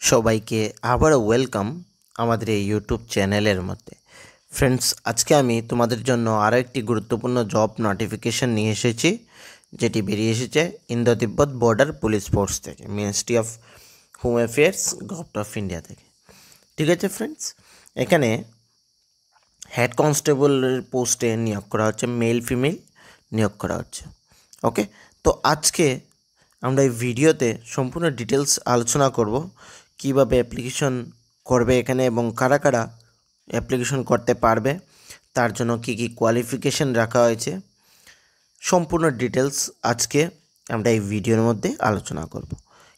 সবাইকে আবারও ওয়েলকাম আমাদের এই ইউটিউব চ্যানেলের মধ্যে। ফ্রেন্ডস, আজকে আমি তোমাদের জন্য আরও একটি গুরুত্বপূর্ণ জব নোটিফিকেশন নিয়ে এসেছি, যেটি বেরিয়ে এসেছে ইন্দো তিব্বত বর্ডার পুলিশ ফোর্স থেকে, ministry of home affairs, government of India থেকে। ঠিক আছে ফ্রেন্ডস, এখানে হেড কনস্টেবলের পোস্টে নিয়োগ করা হচ্ছে, মেল ফিমেল নিয়োগ করা হচ্ছে। ওকে, তো আজকে আমরা এই ভিডিওতে সম্পূর্ণ ডিটেলস আলোচনা করব, কিভাবে অ্যাপ্লিকেশন করবে এখানে এবং কারা কারা অ্যাপ্লিকেশন করতে পারবে, তার জন্য কি কি কোয়ালিফিকেশন রাখা হয়েছে, সম্পূর্ণ ডিটেলস আজকে আমরা এই ভিডিওর মধ্যে আলোচনা করব।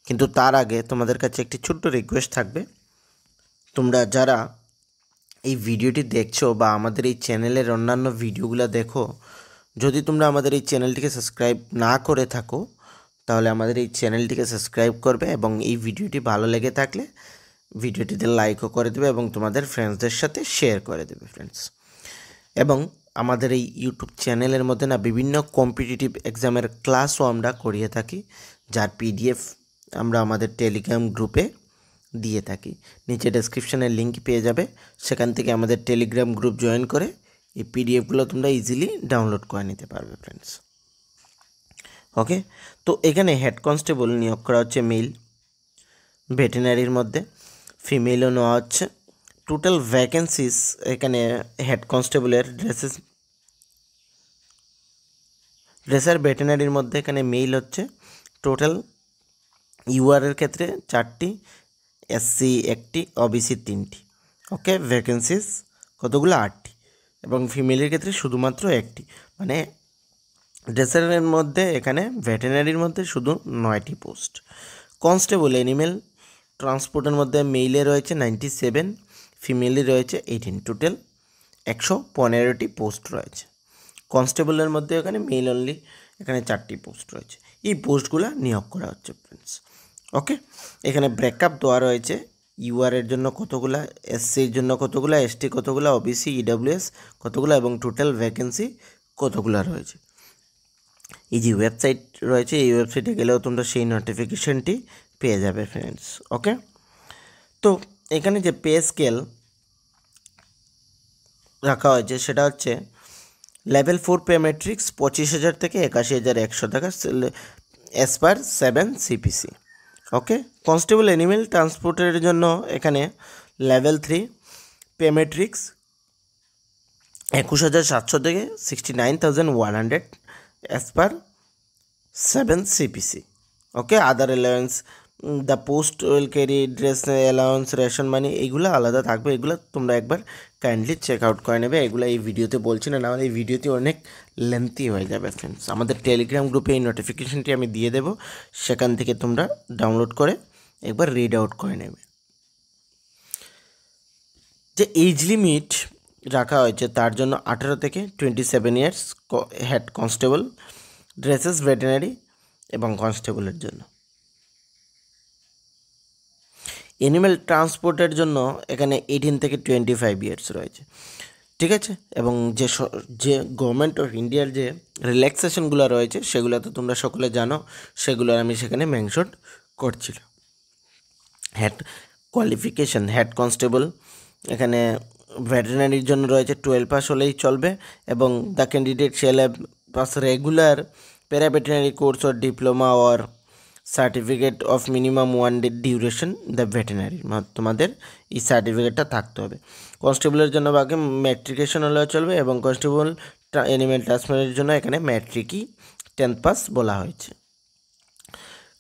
কিন্তু তার আগে তোমাদের কাছে একটি ছোট্ট রিকোয়েস্ট থাকবে, তোমরা যারা এই ভিডিওটি দেখছো বা আমাদের এই চ্যানেলের অন্যান্য ভিডিওগুলো দেখো, যদি তোমরা আমাদের এই চ্যানেলটিকে সাবস্ক্রাইব না করে থাকো তাহলে আমাদের এই চ্যানেলটিকে সাবস্ক্রাইব করবে এবং এই ভিডিওটি ভালো লেগে থাকলে ভিডিওটিতে লাইকও করে দেবে এবং তোমাদের ফ্রেন্ডসদের সাথে শেয়ার করে দেবে ফ্রেন্ডস। এবং আমাদের এই ইউটিউব চ্যানেলের মধ্যে না বিভিন্ন কম্পিটিটিভ এক্সামের ক্লাসও আমরা করিয়ে থাকি, যার পিডিএফ আমরা আমাদের টেলিগ্রাম গ্রুপে দিয়ে থাকি। নিচে ডেসক্রিপশানে লিঙ্ক পেয়ে যাবে, সেখান থেকে আমাদের টেলিগ্রাম গ্রুপ জয়েন করে এই পিডিএফগুলো তোমরা ইজিলি ডাউনলোড করে নিতে পারবে ফ্রেন্ডস। ওকে, তো এখানে হেড কনস্টেবল নিয়োগ করা হচ্ছে মেল, ভেটেরিনারির মধ্যে ফিমেলও নেওয়া হচ্ছে। টোটাল ভ্যাকেন্সিস এখানে হেড কনস্টেবলের ড্রেসার ভেটেরিনারির মধ্যে এখানে মেল হচ্ছে টোটাল, ইউআরের ক্ষেত্রে 4টি, এসসি 1টি, ওবিসি 3টি। ওকে, ভ্যাকেন্সিস কতগুলো? 8টি, এবং ফিমেলের ক্ষেত্রে শুধুমাত্র 1টি, মানে ড্রেসারের মধ্যে এখানে ভেটেরিনারির মধ্যে শুধু 9টি পোস্ট। কনস্টেবল অ্যানিমেল ট্রান্সপোর্টের মধ্যে মেইলে রয়েছে 97, ফিমেলে রয়েছে 18, টোটাল 115টি পোস্ট রয়েছে। কনস্টেবলের মধ্যে এখানে মেল অনলি এখানে 4টি পোস্ট রয়েছে। এই পোস্টগুলো নিয়োগ করা হচ্ছে ফ্রেন্ডস। ওকে, এখানে ব্রেকআপ দেওয়া রয়েছে, ইউআরের জন্য কতগুলা, এসসির জন্য কতগুলা, এসটি কতগুলা, ওবিসি ইডব্লিউএস কতগুলা এবং টোটাল ভ্যাকেন্সি কতগুলা রয়েছে। এই যে ওয়েবসাইট রয়েছে, এই ওয়েবসাইটে গেলেও তোমরা সেই নোটিফিকেশনটি পেয়ে যাবে ফ্রেন্ডস। ওকে, তো এখানে যে পে স্কেল রাখা হয়েছে সেটা হচ্ছে লেভেল 4 পে ম্যাট্রিক্স 25,000 থেকে 81,100 টাকা as per 7 CPC. Okay, constable animal ট্রান্সপোর্টের জন্য এখানে লেভেল 3 পে ম্যাট্রিক্স 21,700 থেকে 69,100 as per 7 CPC. Okay, other allowance, the post will carry dress allowance, ration money, এইগুলো আলাদা থাকবে। এগুলো তোমরা একবার কাইন্ডলি চেক আউট করে নেবে। এগুলো এই ভিডিওতে বলছি না, নাহলে এই ভিডিওতে অনেক লেন্থি হয়ে যাবে ফ্রেন্ডস। আমাদের টেলিগ্রাম গ্রুপে এই নোটিফিকেশনটি আমি দিয়ে দেবো, সেখান থেকে তোমরা ডাউনলোড করে একবার রিড আউট করে নেবে। যে এজ লিমিট রাখা হয়েছে তার জন্য 18 থেকে 27 years head constable, dresses veterinary এবং কনস্টেবলের জন্য। অ্যানিমেল ট্রান্সপোর্টের জন্য এখানে 18 থেকে 25 ইয়ার্স রয়েছে। ঠিক আছে, এবং যে গভর্নমেন্ট অফ ইন্ডিয়ার যে রিল্যাক্সেশনগুলো রয়েছে সেগুলো তো তোমরা সকলে জানো, সেগুলো আমি সেখানে মেনশন করছিলাম। হেড কোয়ালিফিকেশন হেড কনস্টেবল এখানে ভেটেরিনারির জন্য রয়েছে 12 পাস হলেই চলবে, এবং the candidate shall have pass regular paraveterinary course or diploma or certificate of minimum 1 day duration the veterinary, তোমাদের এই সার্টিফিকেটটা থাকতে হবে। কনস্টেবলের জন্য বাকি ম্যাট্রিকেশন হলেও চলবে, এবং কনস্টেবল অ্যানিমেল ট্রান্সপোর্টের জন্য এখানে ম্যাট্রিকই 10th পাস বলা হয়েছে।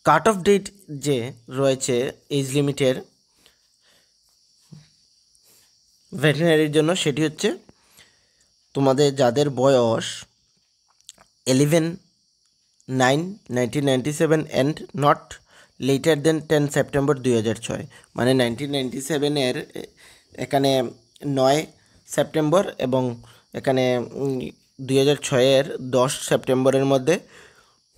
কাট অফ ডেট যে রয়েছে এজ লিমিটের ভেটেরিনারির জন্য, সেটি হচ্ছে তোমাদের যাদের বয়স 11/9/1997 and not later then 10 September 2006, মানে 1997-এর এখানে 9 সেপ্টেম্বর এবং এখানে 2006-এর 10 সেপ্টেম্বরের মধ্যে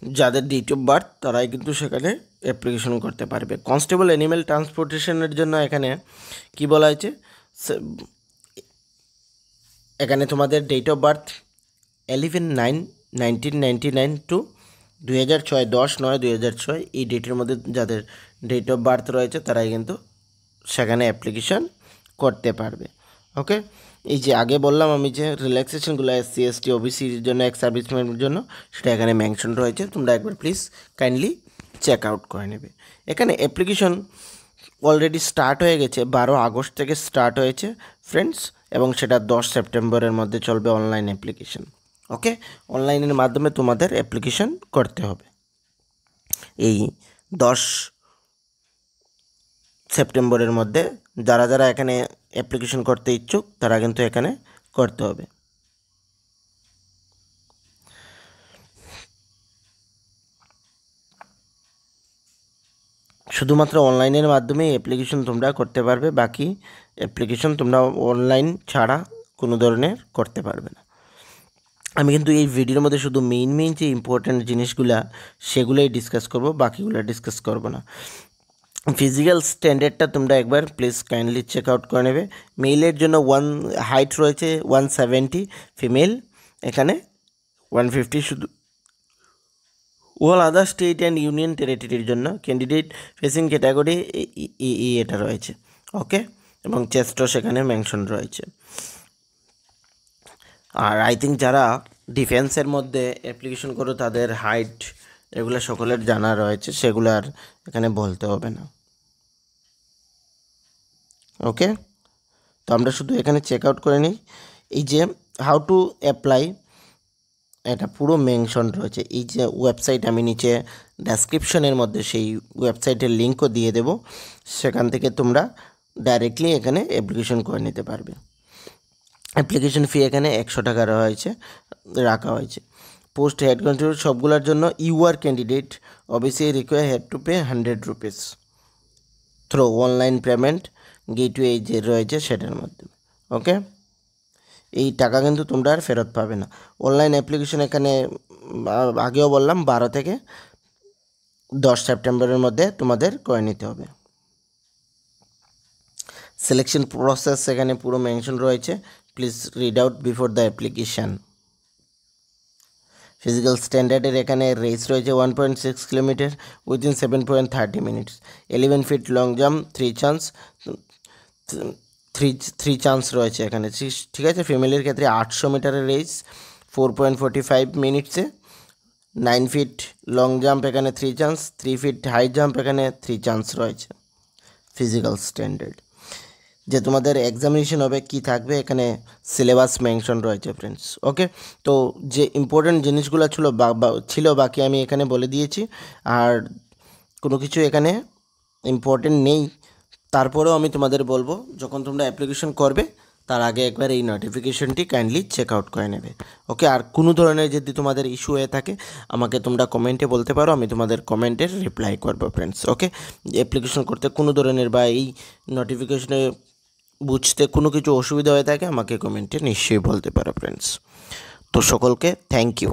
যাদের ডেট অফ বার্থ তারাই কিন্তু সেখানে অ্যাপ্লিকেশন করতে পারবে। কনস্টেবল অ্যানিমেল ট্রান্সপোর্টেশনের জন্য এখানে কি বলা হয়েছে, এখানে তোমাদের ডেট অফ বার্থ 11/9/1999 টু 2006, 10/9/2006, এই ডেটের মধ্যে যাদের ডেট অফ বার্থ রয়েছে তারাই কিন্তু সেখানে অ্যাপ্লিকেশন করতে পারবে। ওকে, এই যে আগে বললাম আমি যে রিল্যাক্সেশনগুলো এসসি এসটি ওবিসির জন্য এক্স সার্ভিসম্যানের জন্য সেটা এখানে মেনশন রয়েছে, তোমরা একবার প্লিজ কাইন্ডলি চেক আউট করে নেবে। এখানে অ্যাপ্লিকেশন অলরেডি স্টার্ট হয়ে গেছে, 12 আগস্ট থেকে স্টার্ট হয়েছে ফ্রেন্ডস, এবং সেটা 10 সেপ্টেম্বরের মধ্যে চলবে অনলাইন অ্যাপ্লিকেশন। ওকে, অনলাইনের মাধ্যমে তোমাদের অ্যাপ্লিকেশন করতে হবে। এই 10 সেপ্টেম্বরের মধ্যে যারা যারা এখানে অ্যাপ্লিকেশন করতে ইচ্ছুক তারা কিন্তু এখানে করতে হবে। শুধুমাত্র অনলাইনের মাধ্যমে অ্যাপ্লিকেশন তোমরা করতে পারবে, বাকি অ্যাপ্লিকেশন তোমরা অনলাইন ছাড়া কোনো ধরনের করতে পারবে না। আমি কিন্তু এই ভিডিওর মধ্যে শুধু মেইন যে ইম্পর্ট্যান্ট জিনিসগুলা সেগুলোই ডিসকাস করব, বাকিগুলো ডিসকাস করব না। ফিজিক্যাল স্ট্যান্ডার্ডটা তোমরা একবার প্লিজ কাইন্ডলি চেক আউট করে নেবে। মেলের জন্য হাইট রয়েছে 170, ফিমেল এখানে 150। শুধু all other state and union টেরিটরির জন্য ক্যান্ডিডেট ফেসিং ক্যাটাগরি এটা রয়েছে। ওকে, এবং চেস্টও সেখানে মেনশন রয়েছে। আর আই থিঙ্ক যারা ডিফেন্সের মধ্যে অ্যাপ্লিকেশন করো তাদের হাইট এগুলো সকলের জানা রয়েছে, সেগুলো আর এখানে বলতে হবে না। ওকে, তো আমরা শুধু এখানে চেক আউট করে নিই। এই যে হাউ টু অ্যাপ্লাই এটা পুরো মেনশন রয়েছে। এই যে ওয়েবসাইট আমি নিচে ডেসক্রিপশনের মধ্যে সেই ওয়েবসাইটের লিঙ্কও দিয়ে দেব, সেখান থেকে তোমরা ডাইরেক্টলি এখানে অ্যাপ্লিকেশন করে নিতে পারবে। অ্যাপ্লিকেশন ফি এখানে 100 টাকা রাখা হয়েছে। পোস্ট হেড কনস্টেবল সবগুলোর জন্য UR candidate obviously require had to pay 100 rupees through online payment gateway যে রয়েছে সেটার মাধ্যমে। ওকে, এই টাকা কিন্তু তোমরা আর ফেরত পাবে না। অনলাইন অ্যাপ্লিকেশন এখানে আগেও বললাম 12 থেকে 10 সেপ্টেম্বরের মধ্যে তোমাদের করে নিতে হবে। সিলেকশন প্রসেস এখানে পুরো মেনশন রয়েছে, please read out before the application. Physical স্ট্যান্ডার্ডের এখানে রেস রয়েছে 1.6 kilometre within 7.30 minutes. 11 feet long jump, 3 chance রয়েছে এখানে, ঠিক আছে। ফিমেলের ক্ষেত্রে 800 মিটারের রেস 4.45 মিনিটসে। 9 ফিট লং জাম্প এখানে 3 চান্স, 3 ফিট হাই জাম্প এখানে 3 চান্স রয়েছে। ফিজিক্যাল স্ট্যান্ডার্ড যে তোমাদের এক্সামিনেশন হবে কি থাকবে এখানে সিলেবাস মেনশন রয়েছে ফ্রেন্ডস। ওকে, তো যে ইম্পর্টেন্ট জিনিসগুলো ছিল বাকি আমি এখানে বলে দিয়েছি, আর কোনো কিছু এখানে ইম্পর্টেন্ট নেই। তারপরেও আমি তোমাদের বলবো যখন তোমরা অ্যাপ্লিকেশন করবে তার আগে একবার এই নোটিফিকেশনটি কাইন্ডলি চেক আউট করে নেবে। ওকে, আর কোনো ধরনের যদি তোমাদের ইস্যু হয়ে থাকে আমাকে তোমরা কমেন্টে বলতে পারো, আমি তোমাদের কমেন্টের রিপ্লাই করবো ফ্রেন্ডস। ওকে, অ্যাপ্লিকেশন করতে কোনো ধরনের বা এই নোটিফিকেশনে বুঝতে কোনো কিছু অসুবিধা হয়ে থাকে আমাকে কমেন্টে নিশ্চয়ই বলতে পারো ফ্রেন্ডস। তো সকলকে থ্যাংক ইউ।